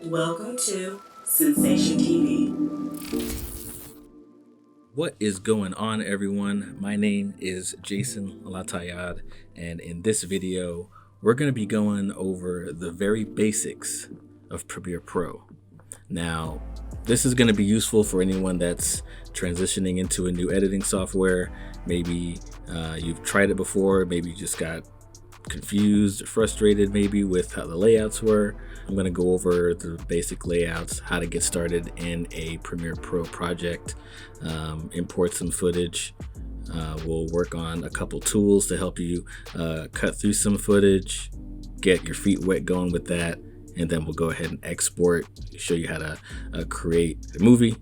Welcome to Sensation TV. What is going on, everyone? My name is Jason Latayad, and in this video, we're going to be going over the very basics of Premiere Pro. Now, this is going to be useful for anyone that's transitioning into a new editing software. Maybe you've tried it before, maybe you just got confused or frustrated maybe with how the layouts were. I'm going to go over the basic layouts, how to get started in a Premiere Pro project, import some footage. We'll work on a couple tools to help you cut through some footage, get your feet wet going with that, and then we'll go ahead and export, show you how to create a movie,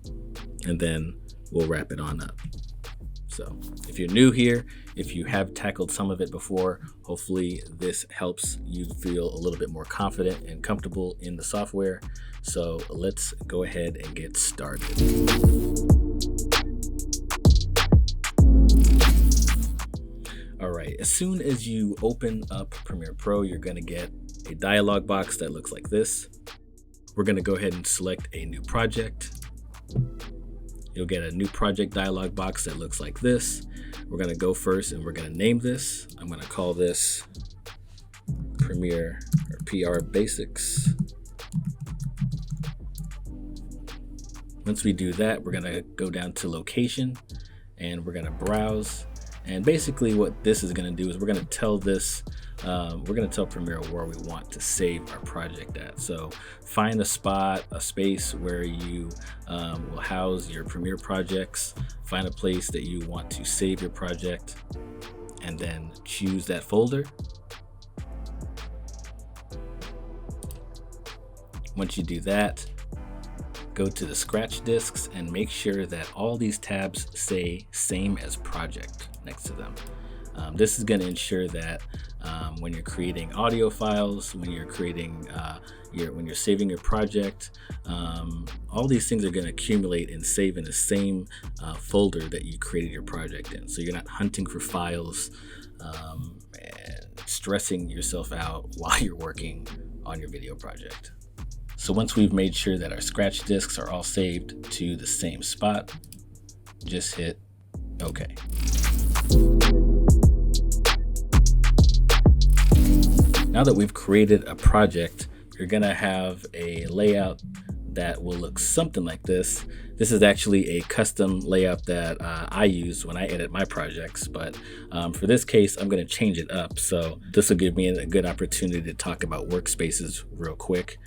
and then we'll wrap it on up. So if you're new here, if you have tackled some of it before, hopefully this helps you feel a little bit more confident and comfortable in the software. So let's go ahead and get started. All right, as soon as you open up Premiere Pro, you're going to get a dialog box that looks like this. We're going to go ahead and select a new project. You'll get a new project dialog box that looks like this. We're going to go first and we're going to name this. I'm going to call this Premiere or PR Basics. Once we do that, we're going to go down to location and we're going to browse. And basically what this is going to do is we're going to tell this, we're going to tell Premiere where we want to save our project at. So find a spot, a space where you will house your Premiere projects, find a place that you want to save your project, and then choose that folder. Once you do that, go to the scratch disks and make sure that all these tabs say same as project next to them. This is going to ensure that when you're creating audio files, when you're creating when you're saving your project, all these things are going to accumulate and save in the same folder that you created your project in. So you're not hunting for files and stressing yourself out while you're working on your video project. So once we've made sure that our scratch disks are all saved to the same spot, just hit OK. Now that we've created a project, you're going to have a layout that will look something like this. This is actually a custom layout that I use when I edit my projects, but for this case, I'm going to change it up. So this will give me a good opportunity to talk about workspaces real quick.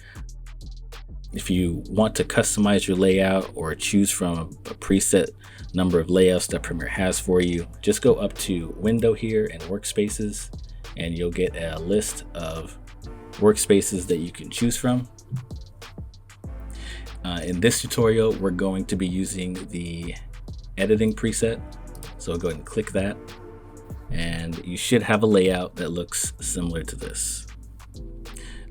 If you want to customize your layout or choose from a preset number of layouts that Premiere has for you, just go up to Window here and Workspaces, and you'll get a list of workspaces that you can choose from. In this tutorial, we're going to be using the editing preset. So go ahead and click that, and you should have a layout that looks similar to this.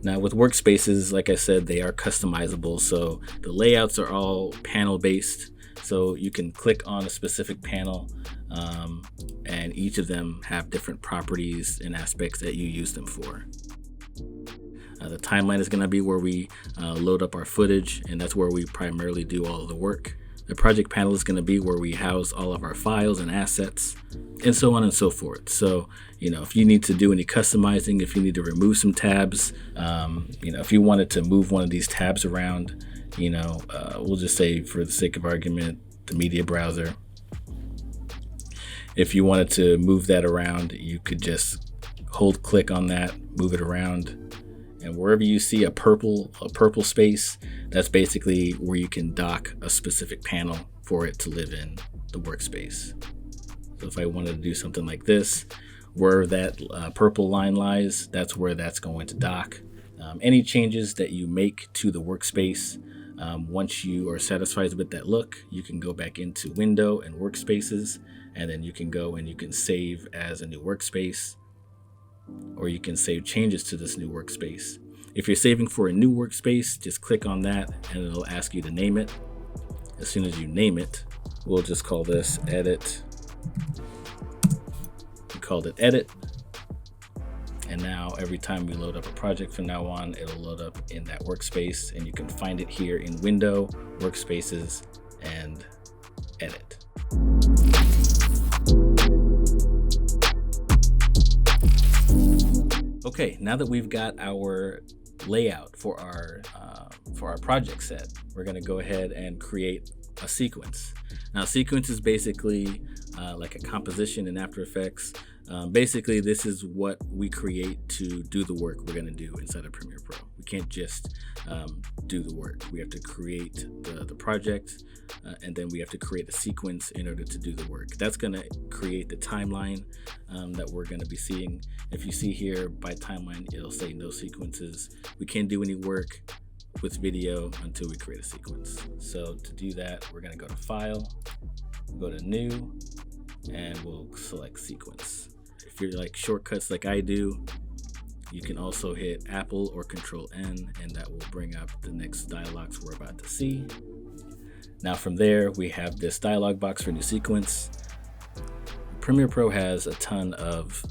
Now with workspaces, like I said, they are customizable. So the layouts are all panel based. So you can click on a specific panel and each of them have different properties and aspects that you use them for. The timeline is going to be where we load up our footage, and that's where we primarily do all of the work. The project panel is going to be where we house all of our files and assets, and so on and so forth. So, if you need to do any customizing, if you need to remove some tabs, if you wanted to move one of these tabs around, we'll just say for the sake of argument, the media browser. If you wanted to move that around, you could just hold click on that, move it around. And wherever you see a purple space, that's basically where you can dock a specific panel for it to live in the workspace. So if I wanted to do something like this, where that purple line lies, that's where that's going to dock. Any changes that you make to the workspace, once you are satisfied with that look, you can go back into Window and Workspaces, and then you can go and you can save as a new workspace, or you can save changes to this new workspace. If you're saving for a new workspace, just click on that and it'll ask you to name it. As soon as you name it, we'll just call this Edit. We called it Edit. And now every time we load up a project from now on, it'll load up in that workspace, and you can find it here in Window, Workspaces, and Edit. Okay, now that we've got our layout for our project set, we're going to go ahead and create a sequence. Now, sequence is basically like a composition in After Effects. Basically, this is what we create to do the work we're going to do inside of Premiere Pro. We can't just do the work. We have to create the project, and then we have to create a sequence in order to do the work. That's going to create the timeline that we're going to be seeing. If you see here by timeline, it'll say no sequences. We can't do any work with video until we create a sequence. So to do that, we're going to go to File, go to New, and we'll select Sequence. If you're like shortcuts like I do, you can also hit Apple or Control-N, and that will bring up the next dialogues we're about to see. Now from there, we have this dialog box for new sequence. Premiere Pro has a ton of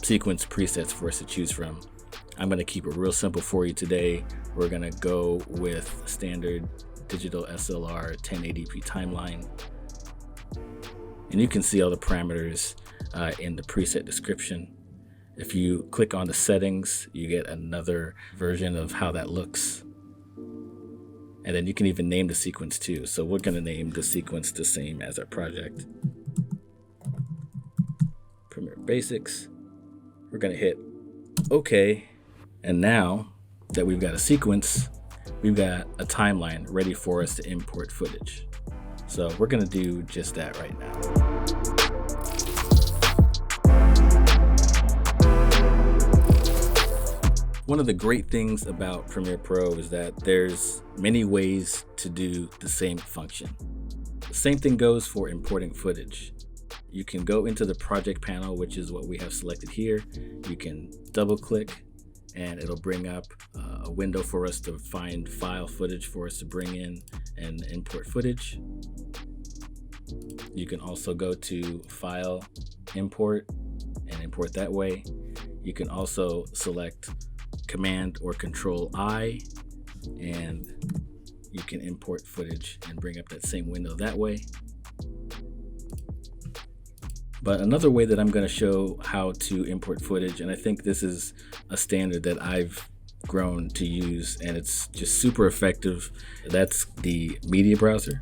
sequence presets for us to choose from. I'm going to keep it real simple for you today. We're going to go with standard digital SLR 1080p timeline. And you can see all the parameters in the preset description. If you click on the settings, you get another version of how that looks. And then you can even name the sequence too. So we're going to name the sequence the same as our project. Premiere Basics. We're going to hit OK. And now that we've got a sequence, we've got a timeline ready for us to import footage. So we're going to do just that right now. One of the great things about Premiere Pro is that there's many ways to do the same function. The same thing goes for importing footage. You can go into the project panel, which is what we have selected here. You can double click and it'll bring up a window for us to find file footage for us to bring in and import footage. You can also go to File, Import, and import that way. You can also select Command or Control I, and you can import footage and bring up that same window that way. But another way that I'm going to show how to import footage, and I think this is a standard that I've grown to use and it's just super effective, that's the media browser.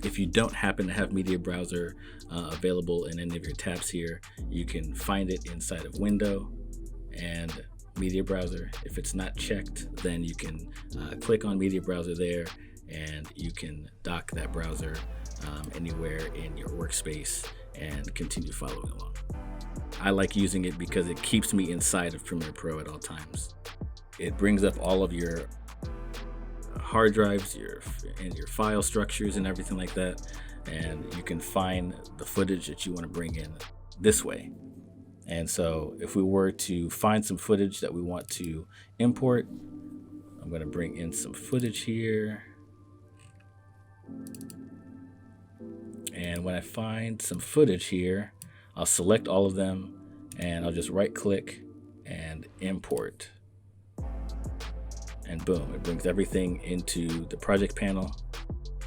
If you don't happen to have media browser available in any of your tabs here, you can find it inside of Window and Media Browser. If it's not checked, then you can click on Media Browser there and you can dock that browser anywhere in your workspace and continue following along. I like using it because it keeps me inside of Premiere Pro at all times. It brings up all of your hard drives, your file structures and everything like that, and you can find the footage that you want to bring in this way. And so if we were to find some footage that we want to import, I'm going to bring in some footage here. And when I find some footage here, I'll select all of them and I'll just right click and import. And boom, it brings everything into the project panel.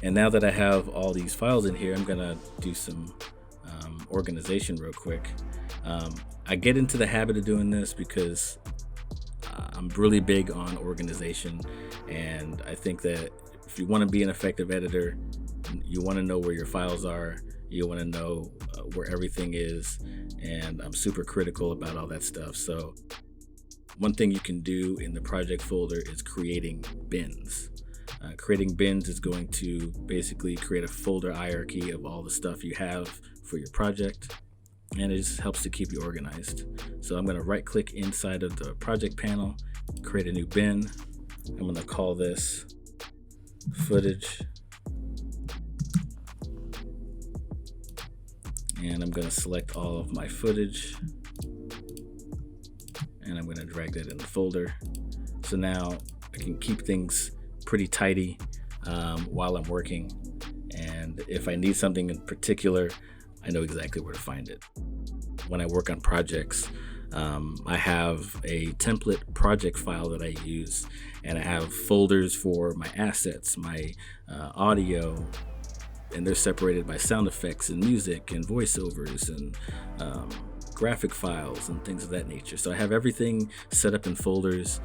And now that I have all these files in here, I'm gonna do some organization real quick. I get into the habit of doing this because I'm really big on organization, and I think that if you want to be an effective editor, you want to know where your files are, you want to know where everything is, and I'm super critical about all that stuff. So one thing you can do in the project folder is creating bins. Creating bins is going to basically create a folder hierarchy of all the stuff you have for your project, and it just helps to keep you organized. So I'm going to right click inside of the project panel, create a new bin. I'm going to call this footage, and I'm going to select all of my footage, and I'm going to drag that in the folder. So now I can keep things pretty tidy while I'm working, and if I need something in particular, I know exactly where to find it. When I work on projects, I have a template project file that I use, and I have folders for my assets, my audio, and they're separated by sound effects and music and voiceovers and graphic files and things of that nature. So I have everything set up in folders.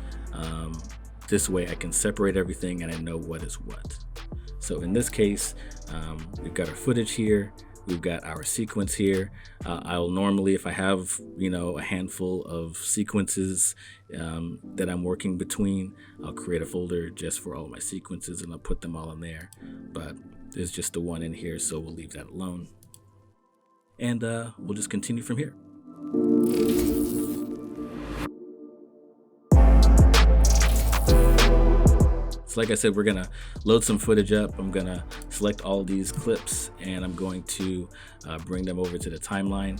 This way I can separate everything and I know what is what. So in this case, we've got our footage here. We've got our sequence here. I'll normally, if I have, a handful of sequences that I'm working between, I'll create a folder just for all my sequences and I'll put them all in there. But there's just the one in here, so we'll leave that alone. And we'll just continue from here. So like I said, we're gonna load some footage up. I'm gonna select all these clips and I'm going to bring them over to the timeline.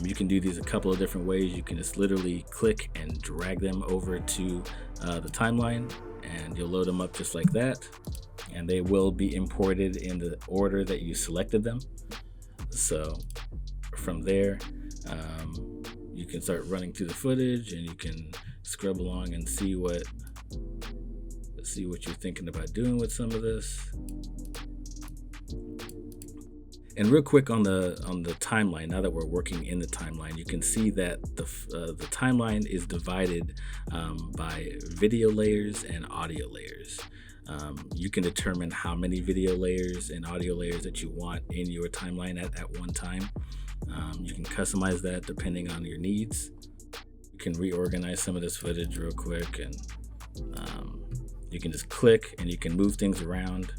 You can do these a couple of different ways. You can just literally click and drag them over to the timeline and you'll load them up just like that. And they will be imported in the order that you selected them. So from there, you can start running through the footage and you can scrub along and see what you're thinking about doing with some of this. And real quick on the timeline, now that we're working in the timeline, you can see that the timeline is divided by video layers and audio layers. You can determine how many video layers and audio layers that you want in your timeline at one time. You can customize that depending on your needs. You can reorganize some of this footage real quick, and you can just click and you can move things around.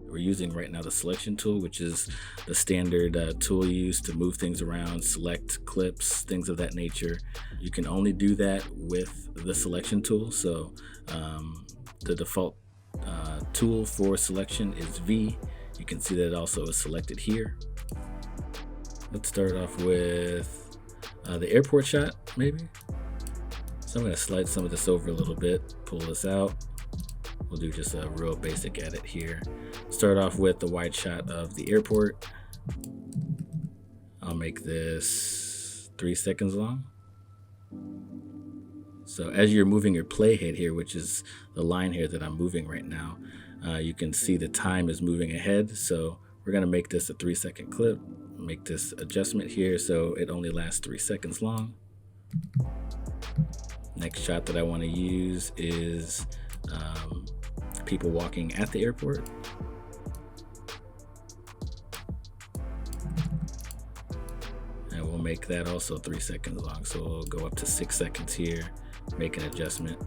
We're using right now the selection tool, which is the standard tool used to move things around, select clips, things of that nature. You can only do that with the selection tool. So the default tool for selection is V. You can see that it also is selected here. Let's start off with the airport shot, maybe. So I'm going to slide some of this over a little bit, pull this out. We'll do just a real basic edit here. Start off with the wide shot of the airport. I'll make this 3 seconds long. So as you're moving your playhead here, which is the line here that I'm moving right now, you can see the time is moving ahead. So we're going to make this a 3-second clip. Make this adjustment here so it only lasts 3 seconds long. Next shot that I want to use is people walking at the airport. And we'll make that also 3 seconds long. So we'll go up to 6 seconds here, make an adjustment.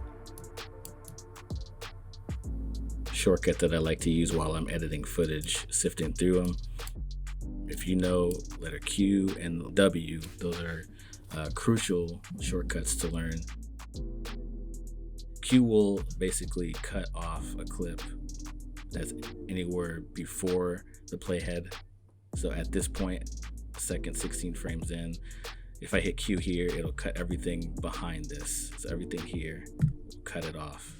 Shortcut that I like to use while I'm editing footage, sifting through them. If you know letter Q and W, those are crucial shortcuts to learn. Q will basically cut off a clip that's anywhere before the playhead. So at this point, second 16 frames in, if I hit Q here, it'll cut everything behind this. So everything here, cut it off.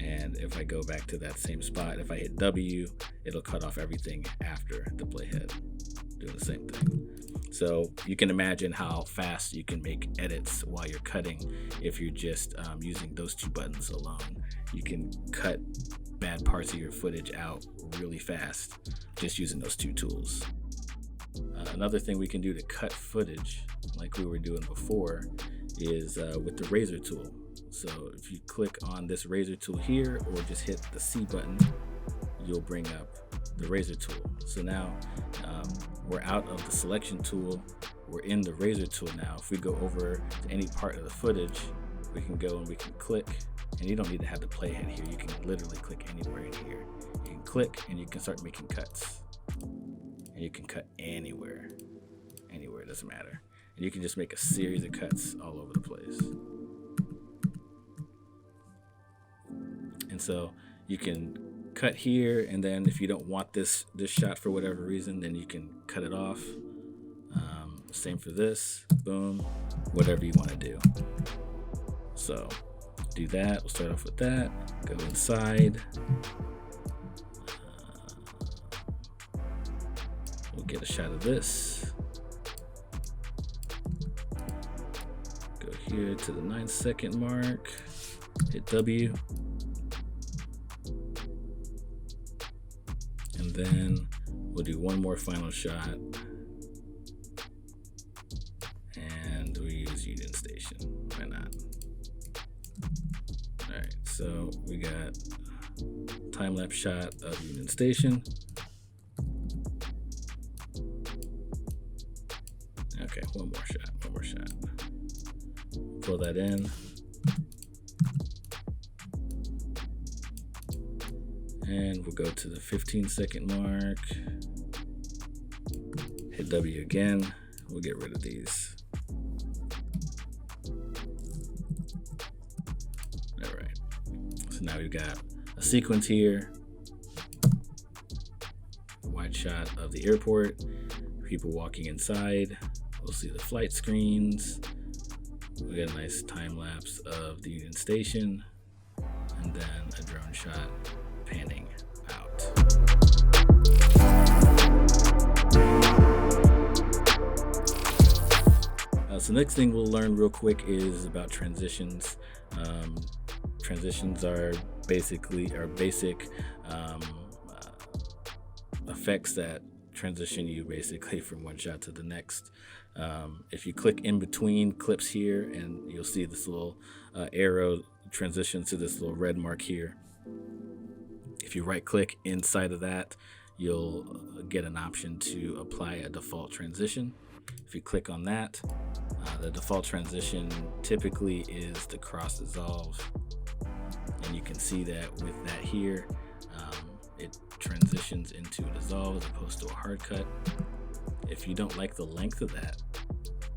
And if I go back to that same spot, if I hit W, it'll cut off everything after the playhead, doing the same thing. So you can imagine how fast you can make edits while you're cutting if you're just using those two buttons alone. You can cut bad parts of your footage out really fast just using those two tools. Another thing we can do to cut footage, like we were doing before, is with the razor tool. So if you click on this razor tool here or just hit the C button, you'll bring up the razor tool. So now we're out of the selection tool, we're in the razor tool now. If we go over to any part of the footage, we can go and we can click, and you don't need to have the playhead here. You can literally click anywhere in here. You can click and you can start making cuts. And you can cut anywhere, it doesn't matter. And you can just make a series of cuts all over the place. And so you can cut here, and then if you don't want this shot for whatever reason, then you can cut it off. Same for this, boom, whatever you want to do. So do that. We'll start off with that, go inside. We'll get a shot of this. Go here to the 9-second mark, hit W, and then we'll do one more final shot, and we'll use Union Station. Why not? All right, so we got time-lapse shot of Union Station. Okay, one more shot. Pull that in. And we'll go to the 15-second mark. Hit W again. We'll get rid of these. All right. So now we've got a sequence here. A wide shot of the airport. People walking inside. We'll see the flight screens. We got a nice time lapse of the Union Station, and then a drone shot panning out. So next thing we'll learn real quick is about transitions. Transitions are basically basic effects that transition you basically from one shot to the next. If you click in between clips here, and you'll see this little arrow transitions to this little red mark here. If you right click inside of that, you'll get an option to apply a default transition. If you click on that, the default transition typically is the cross dissolve, and you can see that with that here, it transitions into a dissolve as opposed to a hard cut. If you don't like the length of that,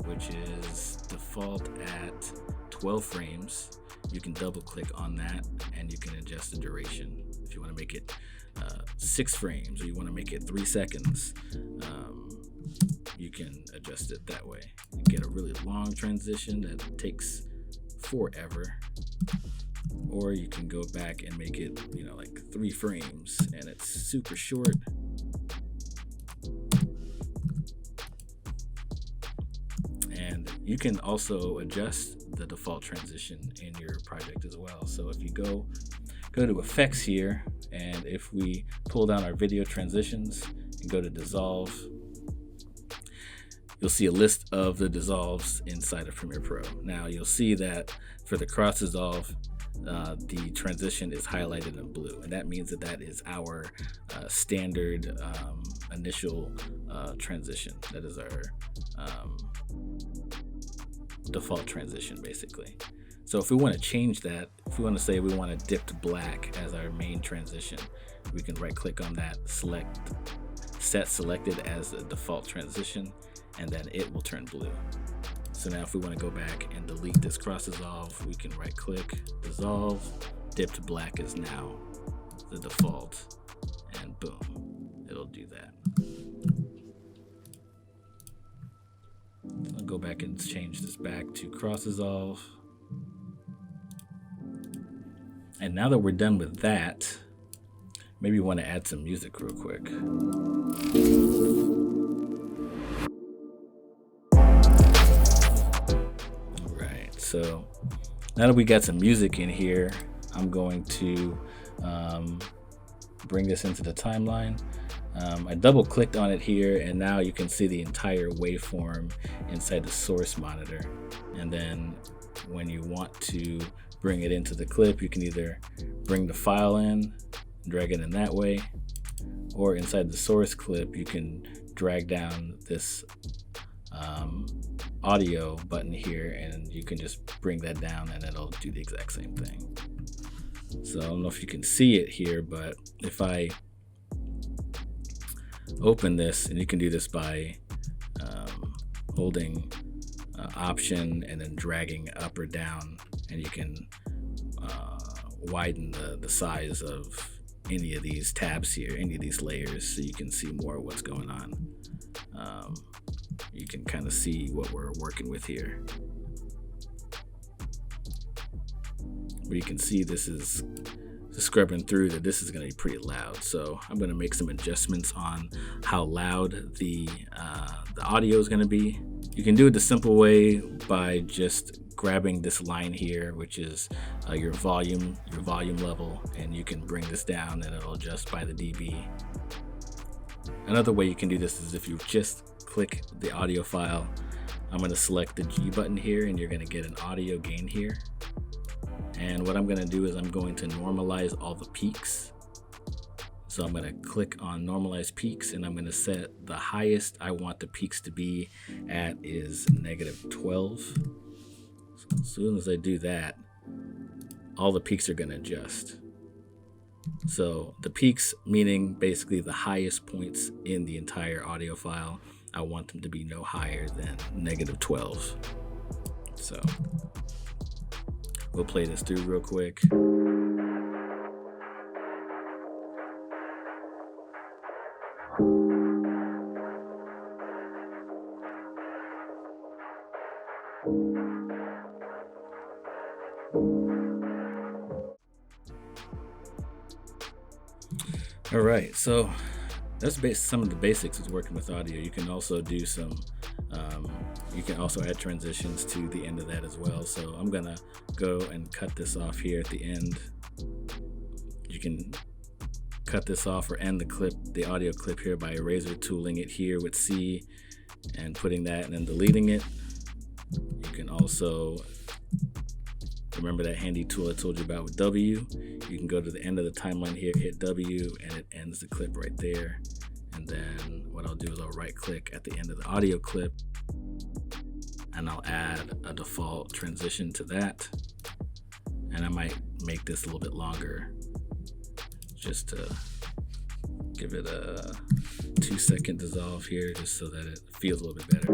which is default at 12 frames, you can double click on that and you can adjust the duration. If you want to make it 6 frames, or you want to make it 3 seconds, you can adjust it that way. You get a really long transition that takes forever, or you can go back and make it, like 3 frames and it's super short. And you can also adjust the default transition in your project as well. So if you go to effects here, and if we pull down our video transitions and go to dissolve, you'll see a list of the dissolves inside of Premiere Pro. Now you'll see that for the cross dissolve, the transition is highlighted in blue, and that means that is our standard initial transition. That is our default transition, basically. So if we want to change that, if we want to say we want a dipped black as our main transition, we can right click on that, set selected as a default transition, and then it will turn blue. So now if we want to go back and delete this cross dissolve, we can right click, dissolve, dipped black is now the default, and boom, it'll do that. I'll go back and change this back to cross dissolve. And now that we're done with that, maybe you want to add some music real quick. All right, so now that we got some music in here, I'm going to bring this into the timeline. I double clicked on it here, and now you can see the entire waveform inside the source monitor. And then when you want to bring it into the clip, you can either bring the file in, drag it in that way, or inside the source clip, you can drag down this audio button here, and you can just bring that down and it'll do the exact same thing. So I don't know if you can see it here, but if I open this, and you can do this by holding option and then dragging up or down, and you can widen the size of any of these tabs here, any of these layers, so you can see more of what's going on. You can kind of see what we're working with here. But you can see this is scrubbing through that this is going to be pretty loud. So I'm going to make some adjustments on how loud the audio is going to be. You can do it the simple way by just grabbing this line here, which is your volume level, and you can bring this down and it'll adjust by the dB. Another way you can do this is if you just click the audio file. I'm going to select the G button here, and you're going to get an audio gain here. And what I'm going to do is I'm going to normalize all the peaks. So I'm going to click on normalize peaks, and I'm going to set the highest I want the peaks to be at is -12. So as soon as I do that, all the peaks are going to adjust. So the peaks, meaning basically the highest points in the entire audio file, I want them to be no higher than -12. So we'll play this through real quick. All right, so that's some of the basics of working with audio. You can also do you can also add transitions to the end of that as well. So I'm gonna go and cut this off here at the end. You can cut this off or end the audio clip here by eraser tooling it here with C and putting that and then deleting it. You can also remember that handy tool I told you about with W. You can go to the end of the timeline here, hit W, and it ends the clip right there. And then what I'll do is I'll right click at the end of the audio clip, and I'll add a default transition to that. And I might make this a little bit longer just to give it a 2-second dissolve here, just so that it feels a little bit better.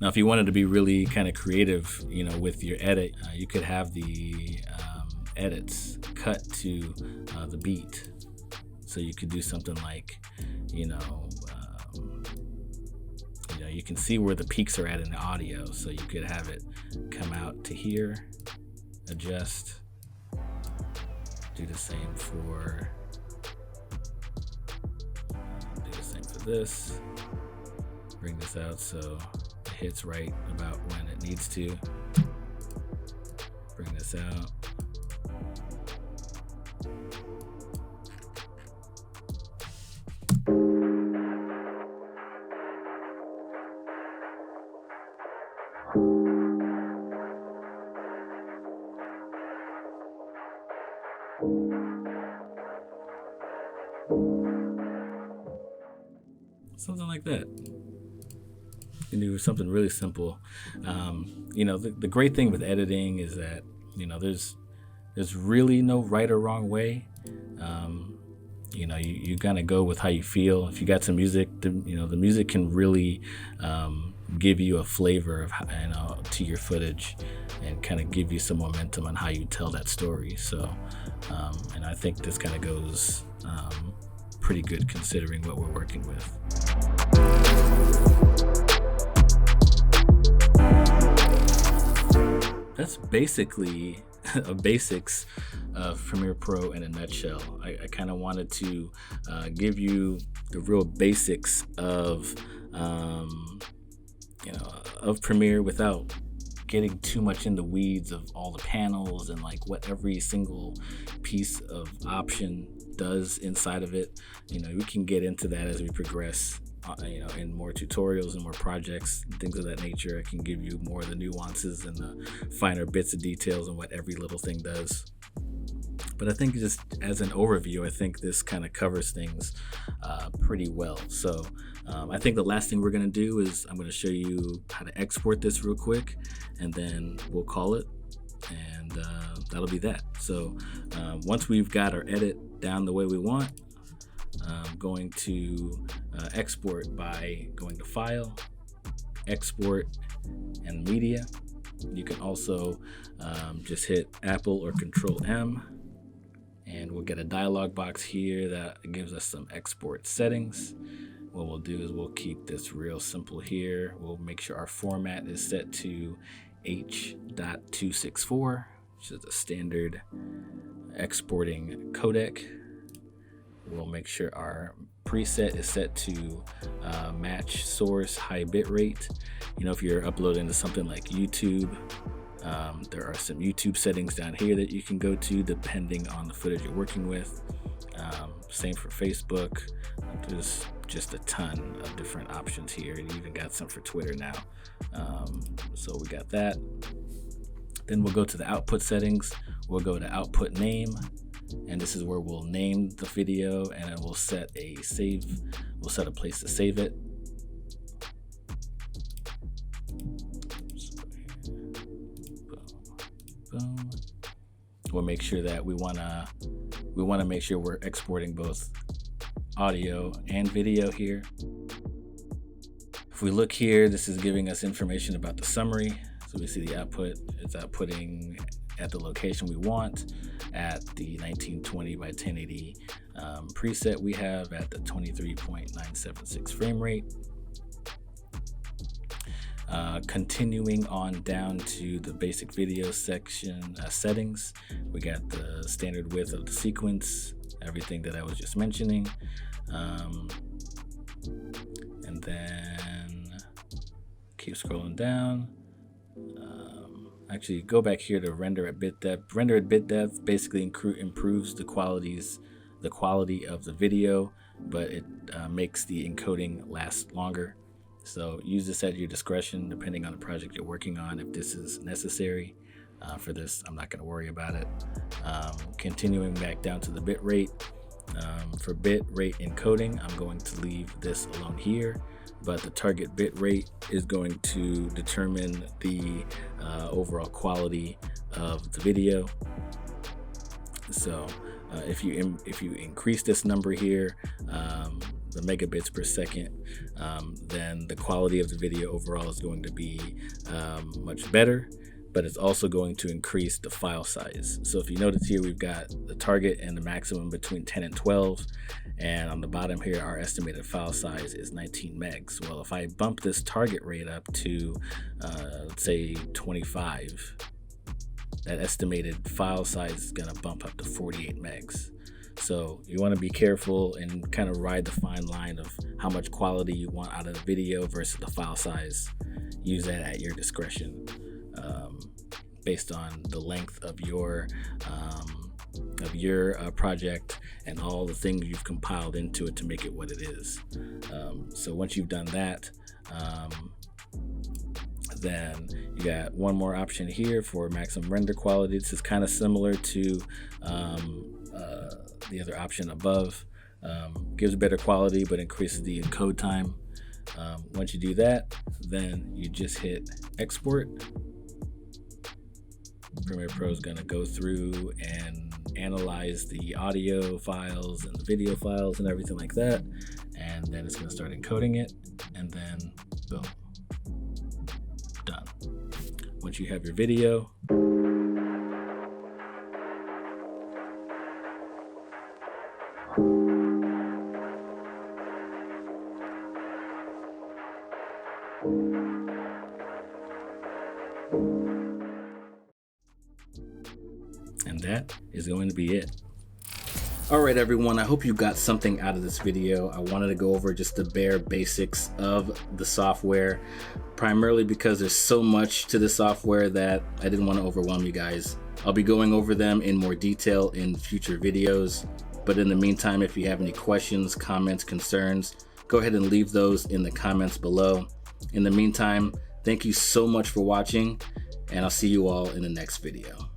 Now, if you wanted to be really kind of creative, with your edit, you could have the edits cut to the beat. So you could do something like, you can see where the peaks are at in the audio. So you could have it come out to here, adjust, do the same for this, bring this out so it hits right about when it needs to, bring this out. Something like that. You can do something really simple. The great thing with editing is that there's really no right or wrong way. You gotta go with how you feel. If you got some music, the music can really give you a flavor of to your footage and kind of give you some momentum on how you tell that story. So, and I think this kind of goes pretty good considering what we're working with. That's basically a basics of Premiere Pro in a nutshell. I kind of wanted to give you the real basics of Premiere without getting too much in the weeds of all the panels and like what every single piece of option does inside of it. We can get into that as we progress in more tutorials and more projects and things of that nature. I can give you more of the nuances and the finer bits of details and what every little thing does. But I think just as an overview, I think this kind of covers things pretty well. So I think the last thing we're going to do is I'm going to show you how to export this real quick, and then we'll call it, and that'll be that. So once we've got our edit down the way we want, I'm going to export by going to File, Export, and Media. You can also just hit Apple or Control M, and we'll get a dialog box here that gives us some export settings. What we'll do is we'll keep this real simple here. We'll make sure our format is set to H.264, which is a standard exporting codec. We'll make sure our preset is set to match source high bit rate. You know, if you're uploading to something like YouTube, there are some YouTube settings down here that you can go to depending on the footage you're working with. Same for Facebook. There's just a ton of different options here. You even got some for Twitter now. So we got that. Then we'll go to the output settings. We'll go to output name, and this is where we'll name the video, and then we'll set a save. We'll set a place to save it. Boom. We'll make sure that we want to make sure we're exporting both audio and video here. If we look here, this is giving us information about the summary. So we see the output, it's outputting at the location we want, at the 1920 by 1080 preset we have at the 23.976 frame rate. Continuing on down to the basic video section settings, we got the standard width of the sequence, everything that I was just mentioning, and then keep scrolling down. Actually, go back here to render at bit depth. Render at bit depth basically improves the quality of the video, but it makes the encoding last longer. So use this at your discretion depending on the project you're working on if this is necessary. For this, I'm not going to worry about it. Continuing back down to the bit rate. For bit rate encoding, I'm going to leave this alone here, but the target bit rate is going to determine the overall quality of the video. So if you increase this number here, the megabits per second, then the quality of the video overall is going to be much better, but it's also going to increase the file size. So if you notice here, we've got the target and the maximum between 10 and 12, and on the bottom here, our estimated file size is 19 megs. Well, if I bump this target rate up to, let's say 25, that estimated file size is gonna bump up to 48 megs. So you want to be careful and kind of ride the fine line of how much quality you want out of the video versus the file size. Use that at your discretion, based on the length of your project and all the things you've compiled into it to make it what it is. So once you've done that, then you got one more option here for maximum render quality. This is kind of similar to the other option above. Gives better quality but increases the encode time. Once you do that, then you just hit export. Premiere Pro is going to go through and analyze the audio files and the video files and everything like that, and then it's going to start encoding it, and then boom, done. Once you have your video, and that is going to be it. Alright everyone, I hope you got something out of this video. I wanted to go over just the bare basics of the software, primarily because there's so much to the software that I didn't want to overwhelm you guys. I'll be going over them in more detail in future videos, but in the meantime, if you have any questions, comments, concerns, go ahead and leave those in the comments below. In the meantime, thank you so much for watching, and I'll see you all in the next video.